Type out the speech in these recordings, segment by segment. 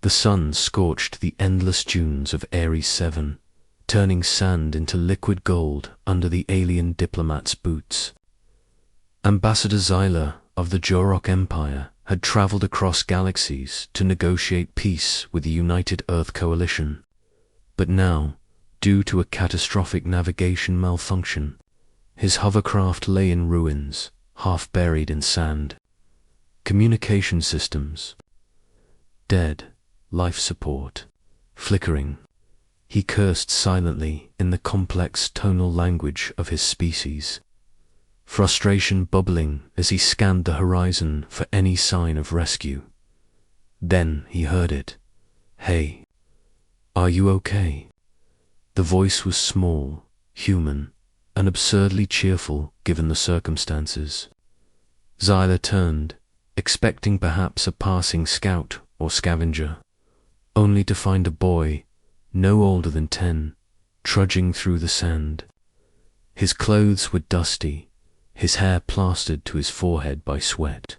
The sun scorched the endless dunes of Ares 7, turning sand into liquid gold under the alien diplomat's boots. Ambassador Xyla of the Jorok Empire had traveled across galaxies to negotiate peace with the United Earth Coalition. But now, due to a catastrophic navigation malfunction, his hovercraft lay in ruins, half buried in sand. Communication systems dead, life support flickering. He cursed silently in the complex tonal language of his species, frustration bubbling as he scanned the horizon for any sign of rescue. Then he heard it. "Hey, are you okay?" The voice was small, human, and absurdly cheerful given the circumstances. Xyla turned, expecting perhaps a passing scout or scavenger, only to find a boy, no older than 10, trudging through the sand. His clothes were dusty, his hair plastered to his forehead by sweat,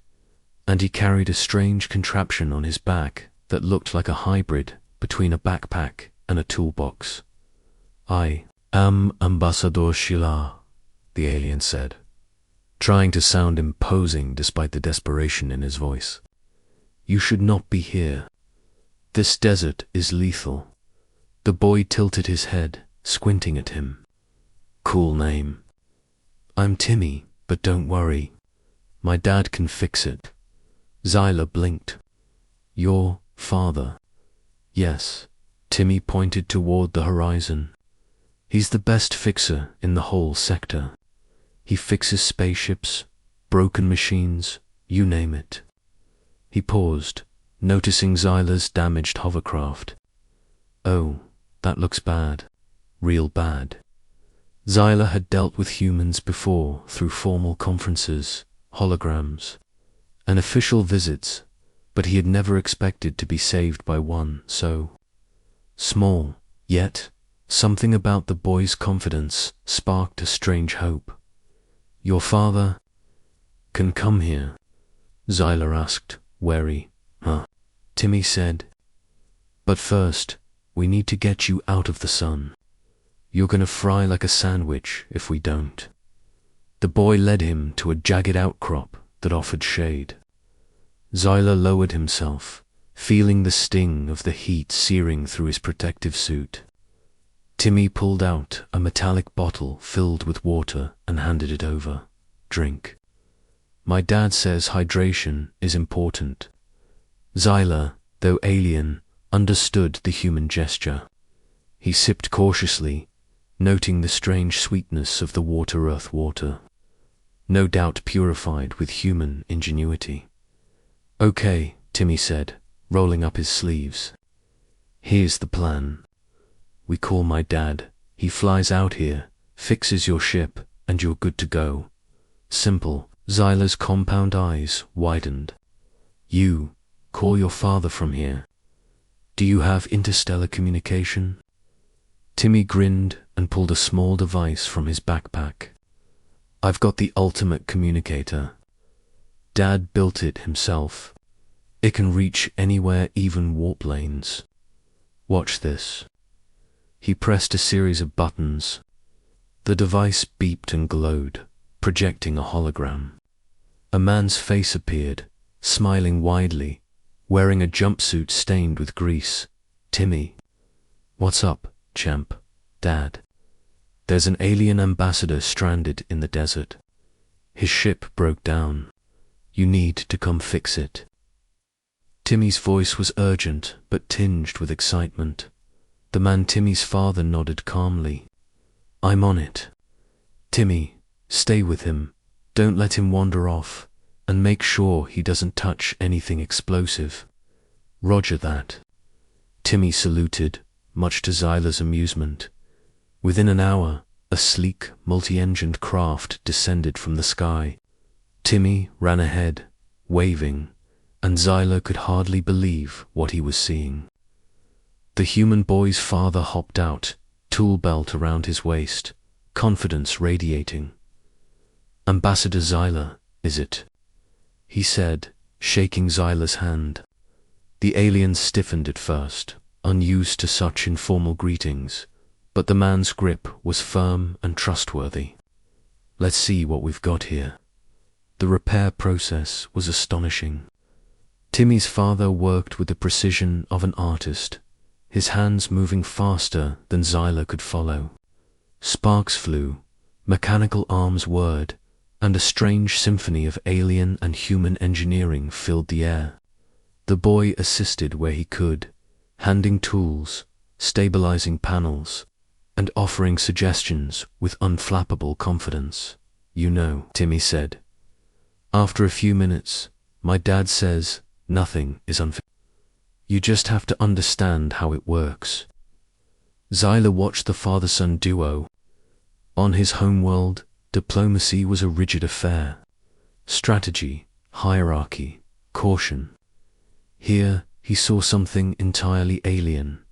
and he carried a strange contraption on his back that looked like a hybrid between a backpack and a toolbox. "I am Ambassador Shilar," the alien said, trying to sound imposing despite the desperation in his voice. "You should not be here. This desert is lethal." The boy tilted his head, squinting at him. "Cool name." "I'm Timmy, but don't worry. My dad can fix it." Xyla blinked. "Your father?" "Yes." Timmy pointed toward the horizon. "He's the best fixer in the whole sector. He fixes spaceships, broken machines, you name it." He paused, noticing Xyla's damaged hovercraft. "Oh, that looks bad. Real bad." Xyla had dealt with humans before through formal conferences, holograms, and official visits, but he had never expected to be saved by one so small. Yet, something about the boy's confidence sparked a strange hope. "Your father can come here?" Xyla asked, wary. "Huh?" Timmy said. "But first, we need to get you out of the sun. You're gonna fry like a sandwich if we don't." The boy led him to a jagged outcrop that offered shade. Xyla lowered himself, feeling the sting of the heat searing through his protective suit. Timmy pulled out a metallic bottle filled with water and handed it over. "Drink. My dad says hydration is important." Xyla, though alien, understood the human gesture. He sipped cautiously, noting the strange sweetness of the water-earth water, no doubt purified with human ingenuity. "Okay," Timmy said, rolling up his sleeves. "Here's the plan. We call my dad. He flies out here, fixes your ship, and you're good to go. Simple." Xyla's compound eyes widened. "You call your father from here. Do you have interstellar communication?" Timmy grinned and pulled a small device from his backpack. "I've got the ultimate communicator. Dad built it himself. It can reach anywhere, even warp lanes. Watch this." He pressed a series of buttons. The device beeped and glowed, projecting a hologram. A man's face appeared, smiling widely, wearing a jumpsuit stained with grease. "Timmy." "What's up, champ?" "Dad. There's an alien ambassador stranded in the desert. His ship broke down. You need to come fix it." Timmy's voice was urgent but tinged with excitement. The man Timmy's father nodded calmly. "I'm on it. Timmy, stay with him. Don't let him wander off, and make sure he doesn't touch anything explosive." "Roger that." Timmy saluted, much to Xyla's amusement. Within an hour, a sleek, multi-engined craft descended from the sky. Timmy ran ahead, waving, and Xyla could hardly believe what he was seeing. The human boy's father hopped out, tool belt around his waist, confidence radiating. "Ambassador Xyla, is it?" he said, shaking Xyla's hand. The alien stiffened at first, unused to such informal greetings, but the man's grip was firm and trustworthy. "Let's see what we've got here." The repair process was astonishing. Timmy's father worked with the precision of an artist, his hands moving faster than Xyla could follow. Sparks flew, mechanical arms whirred, and a strange symphony of alien and human engineering filled the air. The boy assisted where he could, handing tools, stabilizing panels, and offering suggestions with unflappable confidence. "You know," Timmy said. "After a few minutes, my dad says nothing is unfair. You just have to understand how it works." Xyla watched the father-son duo. On his homeworld, diplomacy was a rigid affair. Strategy, hierarchy, caution. Here, he saw something entirely alien.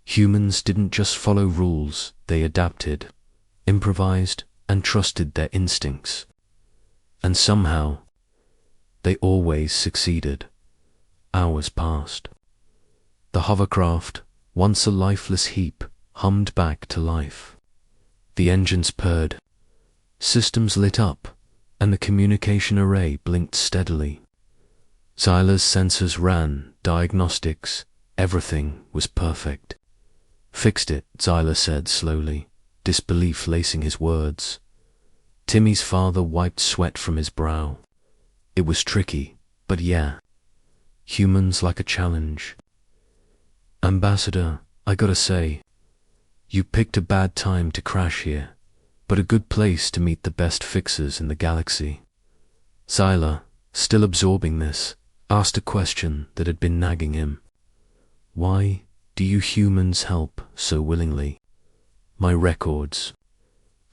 Humans didn't just follow rules, they adapted, improvised, and trusted their instincts. And somehow, they always succeeded. Hours passed. The hovercraft, once a lifeless heap, hummed back to life. The engines purred. Systems lit up, and the communication array blinked steadily. Xyla's sensors ran, diagnostics, everything was perfect. "Fixed it," Xyla said slowly, disbelief lacing his words. Timmy's father wiped sweat from his brow. "It was tricky, but yeah. Humans like a challenge." "Ambassador, I gotta say, you picked a bad time to crash here, but a good place to meet the best fixers in the galaxy." Xyla, still absorbing this, asked a question that had been nagging him. "Why do you humans help so willingly?" "My records.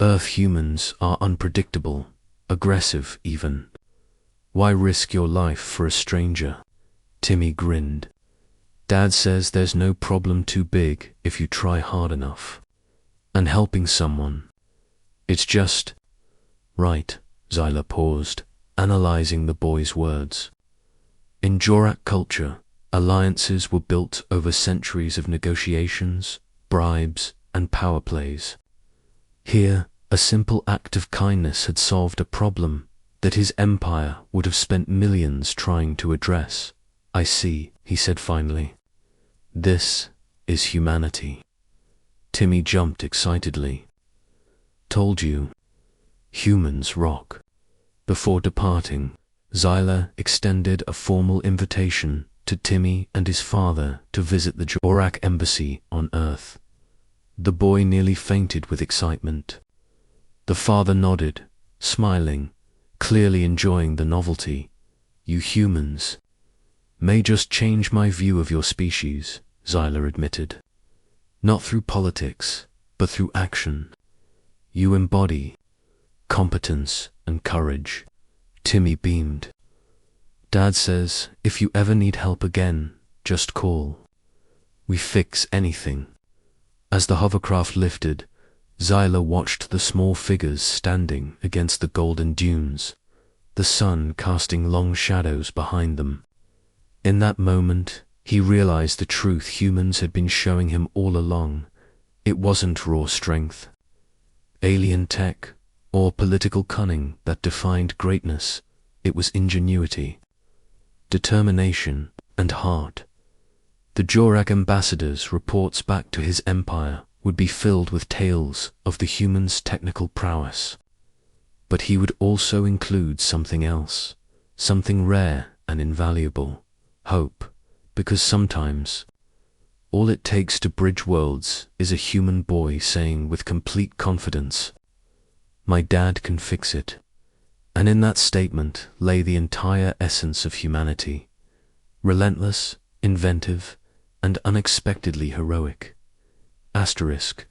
Earth humans are unpredictable, aggressive even. Why risk your life for a stranger?" Timmy grinned. "Dad says there's no problem too big if you try hard enough. And helping someone, it's just..." "Right," Xyla paused, analyzing the boy's words. "In Jorak culture, alliances were built over centuries of negotiations, bribes, and power plays. Here, a simple act of kindness had solved a problem that his empire would have spent millions trying to address." "I see," he said finally. "This is humanity." Timmy jumped excitedly. "Told you. Humans rock." Before departing, Xyla extended a formal invitation to Timmy and his father to visit the Jorak embassy on Earth. The boy nearly fainted with excitement. The father nodded, smiling, clearly enjoying the novelty. "You humans may just change my view of your species," Xyla admitted. "Not through politics, but through action. You embody competence and courage." Timmy beamed. "Dad says if you ever need help again, just call. We fix anything." As the hovercraft lifted, Xyla watched the small figures standing against the golden dunes, the sun casting long shadows behind them. In that moment, he realized the truth humans had been showing him all along. It wasn't raw strength, alien tech, or political cunning that defined greatness. It was ingenuity, determination, and heart. The Jorak ambassador's reports back to his empire would be filled with tales of the humans' technical prowess. But he would also include something else, something rare and invaluable: hope, because sometimes all it takes to bridge worlds is a human boy saying with complete confidence, "My dad can fix it." And in that statement lay the entire essence of humanity: relentless, inventive, and unexpectedly heroic. Asterisk.